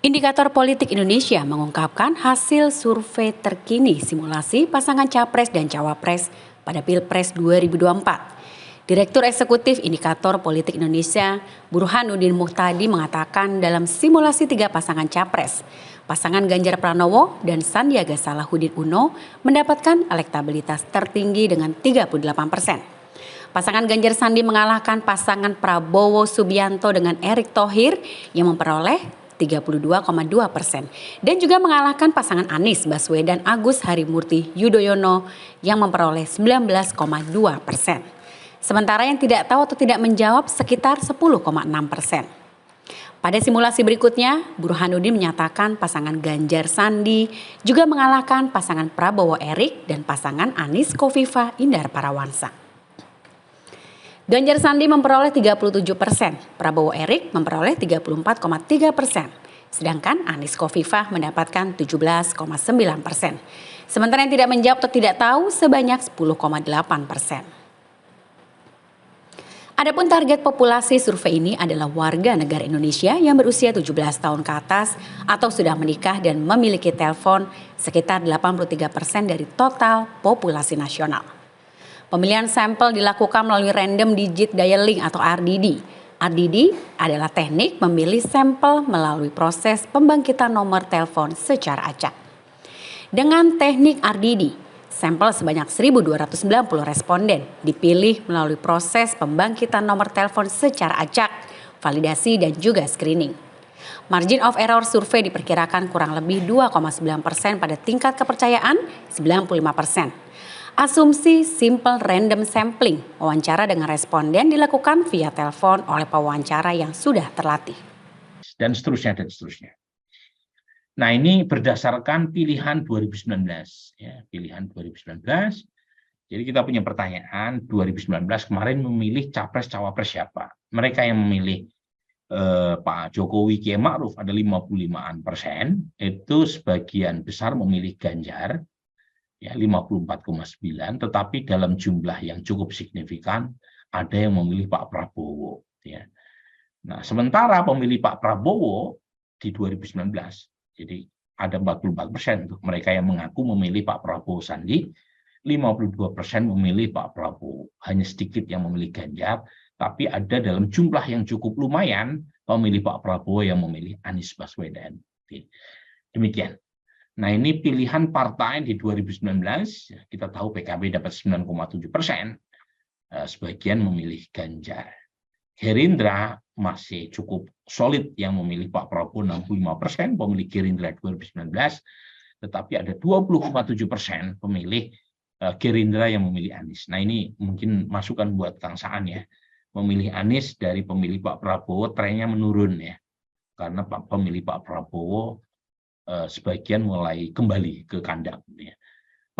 Indikator Politik Indonesia mengungkapkan hasil survei terkini simulasi pasangan Capres dan Cawapres pada Pilpres 2024. Direktur Eksekutif Indikator Politik Indonesia, Burhanuddin Muhtadi mengatakan dalam simulasi 3 pasangan Capres, pasangan Ganjar Pranowo dan Sandiaga Salahuddin Uno mendapatkan elektabilitas tertinggi dengan 38%. Pasangan Ganjar Sandi mengalahkan pasangan Prabowo Subianto dengan Erick Thohir yang memperoleh 32,2% dan juga mengalahkan pasangan Anies Baswedan Agus Harimurti Yudhoyono yang memperoleh 19,2%. Sementara yang tidak tahu atau tidak menjawab sekitar 10,6%. Pada simulasi berikutnya, Burhanuddin menyatakan pasangan Ganjar Sandi juga mengalahkan pasangan Prabowo Erick dan pasangan Anies Khofifah Indar Parawansa. Ganjar Sandi memperoleh 37%, Prabowo Erick memperoleh 34,3%, sedangkan Anies Khofifah mendapatkan 17,9%. Sementara yang tidak menjawab atau tidak tahu sebanyak 10,8%. Adapun target populasi survei ini adalah warga negara Indonesia yang berusia 17 tahun ke atas atau sudah menikah dan memiliki telepon sekitar 83% dari total populasi nasional. Pemilihan sampel dilakukan melalui Random Digit Dialing atau RDD. RDD adalah teknik memilih sampel melalui proses pembangkitan nomor telepon secara acak. Dengan teknik RDD, sampel sebanyak 1.290 responden dipilih melalui proses pembangkitan nomor telepon secara acak, validasi dan juga screening. Margin of error survei diperkirakan kurang lebih 2,9% pada tingkat kepercayaan 95%. Asumsi simple random sampling, wawancara dengan responden dilakukan via telepon oleh pewawancara yang sudah terlatih. Dan seterusnya, dan seterusnya. Nah, ini berdasarkan pilihan 2019. Ya, pilihan 2019. Jadi kita punya pertanyaan, 2019 kemarin memilih Capres-Cawapres siapa? Mereka yang memilih Pak Jokowi Kiai Ma'ruf ada 55%, itu sebagian besar memilih Ganjar, ya 54,9, tetapi dalam jumlah yang cukup signifikan ada yang memilih Pak Prabowo, ya. Nah, sementara pemilih Pak Prabowo di 2019, jadi ada 44% untuk mereka yang mengaku memilih Pak Prabowo Sandi, 52% memilih Pak Prabowo, hanya sedikit yang memilih Ganjar, tapi ada dalam jumlah yang cukup lumayan pemilih Pak Prabowo yang memilih Anies Baswedan. Demikian. Nah, ini pilihan partai di 2019, kita tahu PKB dapat 9,7%, sebagian memilih Ganjar. Gerindra masih cukup solid yang memilih Pak Prabowo 65%, pemilih Gerindra 2019, tetapi ada 20,7% pemilih Gerindra yang memilih Anies. Nah, ini mungkin masukan buat Kang Saan ya, memilih Anies dari pemilih Pak Prabowo trennya menurun ya, karena pemilih Pak Prabowo sebagian mulai kembali ke kandang. Ya.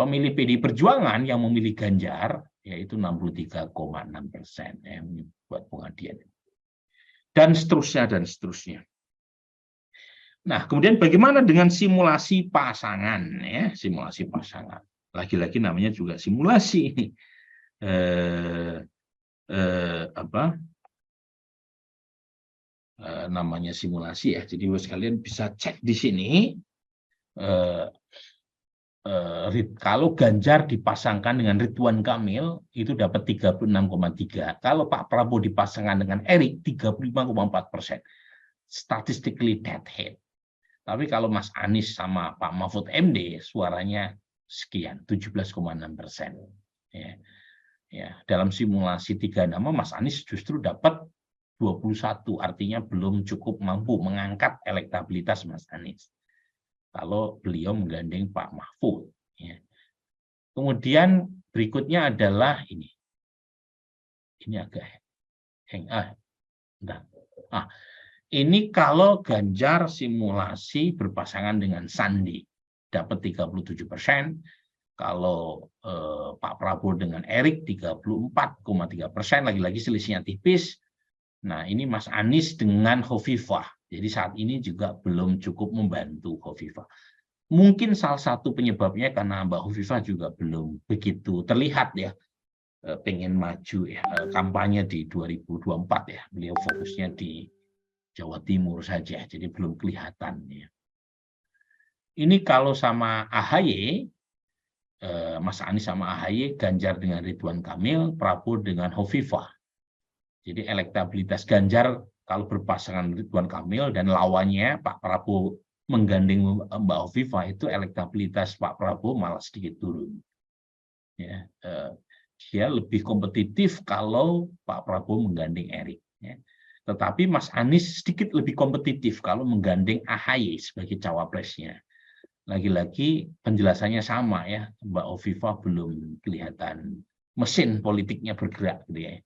Pemilih PDI Perjuangan yang memilih Ganjar yaitu 63,6% yang buat pengadian. Dan seterusnya dan seterusnya. Nah, kemudian bagaimana dengan simulasi pasangan ya, simulasi pasangan. Lagi-lagi namanya juga simulasi. Namanya simulasi ya. Jadi sekalian bisa cek di sini kalau Ganjar dipasangkan dengan Ridwan Kamil itu dapat 36,3. Kalau Pak Prabowo dipasangkan dengan Erick 35,4%. Statistically dead head. Tapi kalau Mas Anies sama Pak Mahfud MD suaranya sekian 17,6%. Ya. Ya, dalam simulasi 3 nama Mas Anies justru dapat 21, artinya belum cukup mampu mengangkat elektabilitas Mas Anies kalau beliau menggandeng Pak Mahfud. Ya. Kemudian berikutnya adalah ini agak ini kalau Ganjar simulasi berpasangan dengan Sandi dapat 37%, kalau Pak Prabowo dengan Erick 34,3%, lagi-lagi selisihnya tipis. Nah, ini Mas Anies dengan Khofifah. Jadi saat ini juga belum cukup membantu Khofifah. Mungkin salah satu penyebabnya karena Mbak Khofifah juga belum begitu terlihat ya pengen maju ya kampanye di 2024 ya. Beliau fokusnya di Jawa Timur saja, jadi belum kelihatan. Ya. Ini kalau sama AHY, Mas Anies sama AHY, Ganjar dengan Ridwan Kamil, Prabowo dengan Hovifah. Jadi elektabilitas Ganjar kalau berpasangan Ridwan Kamil dan lawannya Pak Prabowo menggandeng Mbak Hovifah, itu elektabilitas Pak Prabowo malah sedikit turun. Ya, dia lebih kompetitif kalau Pak Prabowo menggandeng Erik. Ya. Tetapi Mas Anies sedikit lebih kompetitif kalau menggandeng AHY sebagai cawapresnya. Lagi-lagi penjelasannya sama ya, Mbak Hovifah belum kelihatan mesin politiknya bergerak gitu ya.